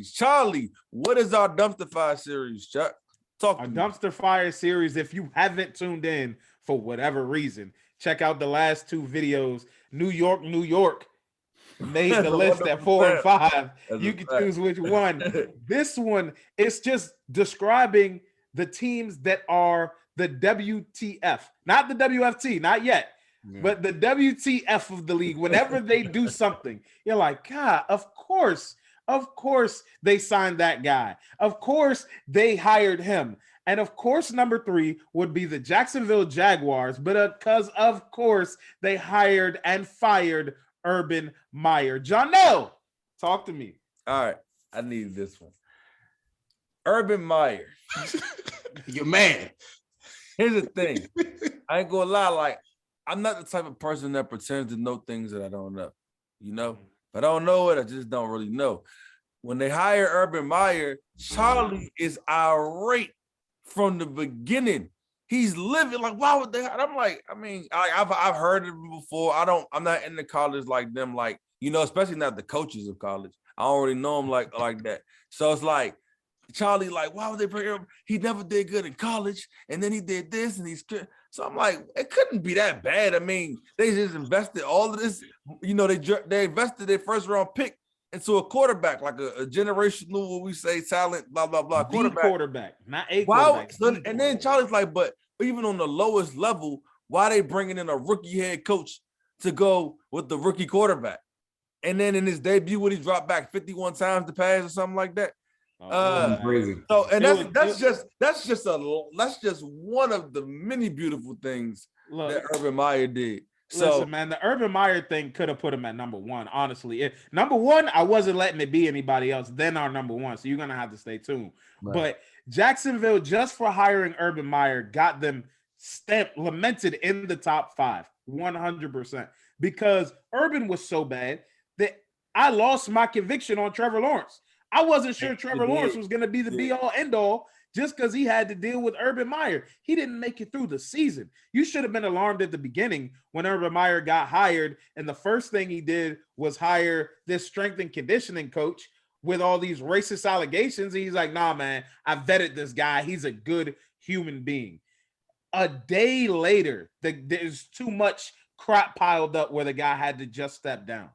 Charlie, what is our dumpster fire series, Chuck? Talk Our to me. dumpster fire series. If you haven't tuned in for whatever reason, check out the last two videos. New York made the list at 4 and 5. You can choose which one. This one, it's just describing the teams that are the WTF, not the WFT, not yet, but the WTF of the league. Whenever they do something, you're like, God, of course they signed that guy. Of course they hired him. And of course, number 3 would be the Jacksonville Jaguars, but because of course they hired and fired Urban Meyer. Jonell, talk to me. All right, I need this one. Urban Meyer. Your man. Here's the thing. I ain't gonna lie, like, I'm not the type of person that pretends to know things that I don't know. You know? If I don't know it, I just don't really know. When they hire Urban Meyer, Charlie is irate from the beginning. He's living like, why would they? I'm like, I mean, I've heard of him before. I'm not into college like them, like, you know, especially not the coaches of college. I already know him like that. So it's like, Charlie, like, why would they bring him? He never did good in college, and then he did this, and he's good. So I'm like, it couldn't be that bad. I mean, they just invested all of this. You know, they invested their first round pick into a quarterback, like a generational, what we say, talent, blah, blah, blah. Quarterback, not a quarterback. Wow. And then Charlie's like, but even on the lowest level, why they bringing in a rookie head coach to go with the rookie quarterback? And then in his debut, when he dropped back 51 times to pass or something like that. Crazy. So, and that's just one of the many beautiful things that Urban Meyer did. So, listen, man, the Urban Meyer thing could have put him at number 1. Honestly, number 1, I wasn't letting it be anybody else. Then our number 1, so you're gonna have to stay tuned. Right. But Jacksonville, just for hiring Urban Meyer, got them lamented in the top 5, 100%, because Urban was so bad that I lost my conviction on Trevor Lawrence. I wasn't sure Trevor Lawrence was going to be the be-all, end-all just because he had to deal with Urban Meyer. He didn't make it through the season. You should have been alarmed at the beginning when Urban Meyer got hired, and the first thing he did was hire this strength and conditioning coach with all these racist allegations. And he's like, nah, man, I vetted this guy. He's a good human being. A day later, there's too much crap piled up where the guy had to just step down.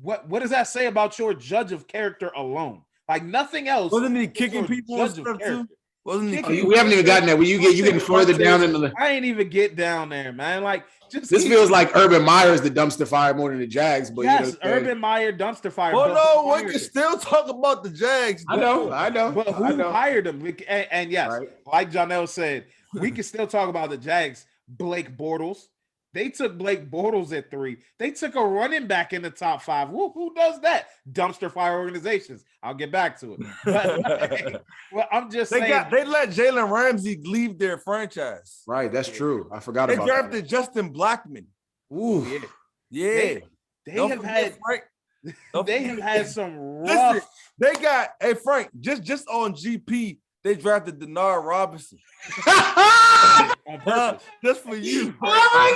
What does that say about your judge of character alone? Like nothing else. Wasn't he kicking people and stuff too? Wasn't he? We haven't even gotten there. You getting further down into the. I ain't even get down there, man. Like this feels like Urban Meyer is the dumpster fire more than the Jags. But yes, Urban Meyer dumpster fire. Well, no, we can still talk about the Jags. I know. But who hired him? And yes, right. Like Jonell said, we can still talk about the Jags. Blake Bortles. They took Blake Bortles at 3. They took a running back in the top 5. Who does that? Dumpster fire organizations. I'll get back to it. But, well, I'm just saying. They let Jalen Ramsey leave their franchise. Right, that's true. I forgot about that. They drafted Justin Blackmon. Ooh. Yeah. They have had some rough. Listen, they got, hey, Frank, just on GP, they drafted Denard Robinson. On purpose. Just for you. Oh my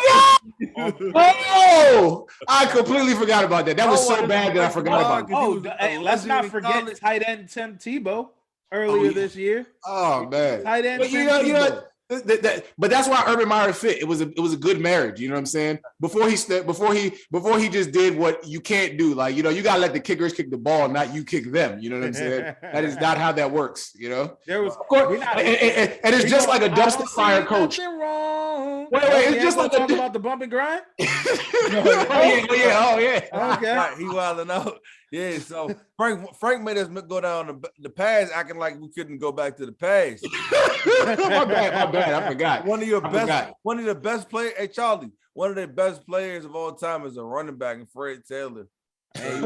God! Oh, I completely forgot about that. That was so bad that I forgot about it. Hey, let's not forget tight end Tim Tebow earlier this year. Oh man, tight end. But you know, but that's why Urban Meyer fit. It was a good marriage. You know what I'm saying? Before he just did what you can't do. Like, you know, you gotta let the kickers kick the ball, not you kick them. You know what I'm saying? That is not how that works. You know. There was, of course, and it's just like a dumpster fire coach. Wrong. Wait, it's just like talk about the bump and grind. Oh yeah. Okay. He wilding out. Yeah, so Frank made us go down the past, acting like we couldn't go back to the past. my bad. I forgot. One of the best players. Hey, Charlie, one of the best players of all time is a running back, and Fred Taylor. Hey,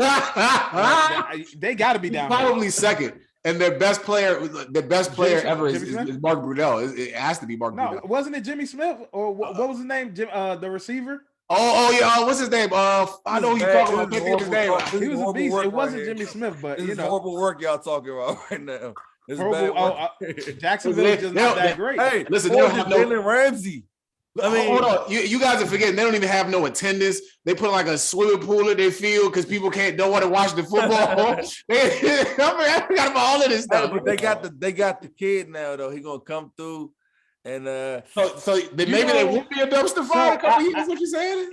they got to be down. Probably there. Second. And their best player ever is Mark Brunell. It has to be Mark Brunell. No, wasn't it Jimmy Smith or what was his name? The receiver. Oh yeah. What's his name? I know who you're talking about. His name. He was a beast. It wasn't Jimmy Smith, but this is horrible work y'all talking about right now. Jacksonville is just not that great. Hey, listen, Jalen Ramsey. I mean, hold on. You guys are forgetting they don't even have no attendance. They put like a swimming pool in their field because people don't want to watch the football. I forgot about all of this stuff. but they got the kid now though. He gonna come through, and so then maybe they won't be a dumpster fire in a couple years. What you saying?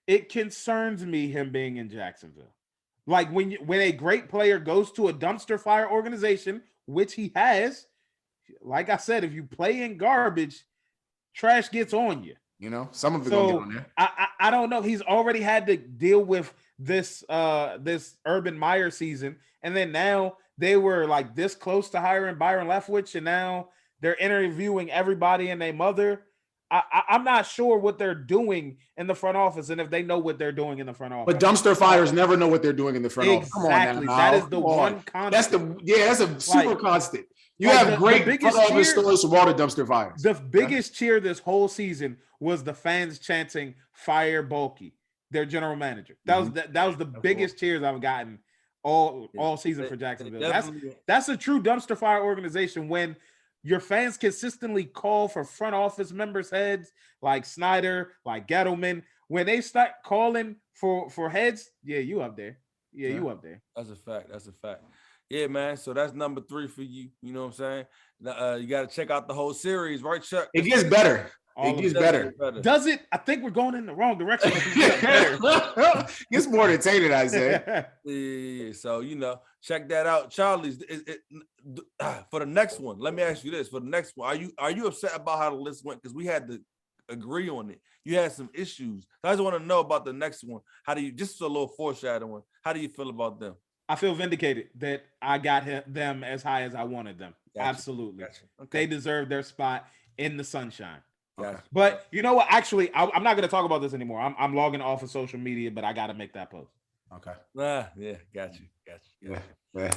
It concerns me him being in Jacksonville. Like when a great player goes to a dumpster fire organization, which he has, like I said, if you play in garbage, trash gets on you. You know, some of it gonna get on there. I don't know. He's already had to deal with this Urban Meyer season, and then now they were like this close to hiring Byron Leftwich, and now they're interviewing everybody and their mother. I'm not sure what they're doing in the front office, and if they know what they're doing in the front office. But dumpster fires never know what they're doing in the front office. Exactly. That is the one constant. That's a super constant. You have great front office stories from all the dumpster fires. The biggest cheer this whole season was the fans chanting "Fire Bulky," their general manager. That was the biggest cheers I've gotten all season for Jacksonville. That's a true dumpster fire organization when your fans consistently call for front office members' heads like Snyder, like Gettleman. When they start calling for heads, you up there. You up there. That's a fact. Yeah, man. So that's number 3 for you. You know what I'm saying? You got to check out the whole series, right, Chuck? It gets better. It gets better. Does it? I think we're going in the wrong direction. It gets more entertaining, I say. Yeah. So, check that out. Charlie's, for the next one, let me ask you this. For the next one, are you upset about how the list went? Because we had to agree on it. You had some issues. I just want to know about the next one. Just a little foreshadowing, how do you feel about them? I feel vindicated that I got them as high as I wanted them. Gotcha. Absolutely. Gotcha. Okay. They deserve their spot in the sunshine. Gotcha. But you know what? Actually, I'm not going to talk about this anymore. I'm logging off of social media, but I got to make that post. Okay. Yeah. Got you. Yeah.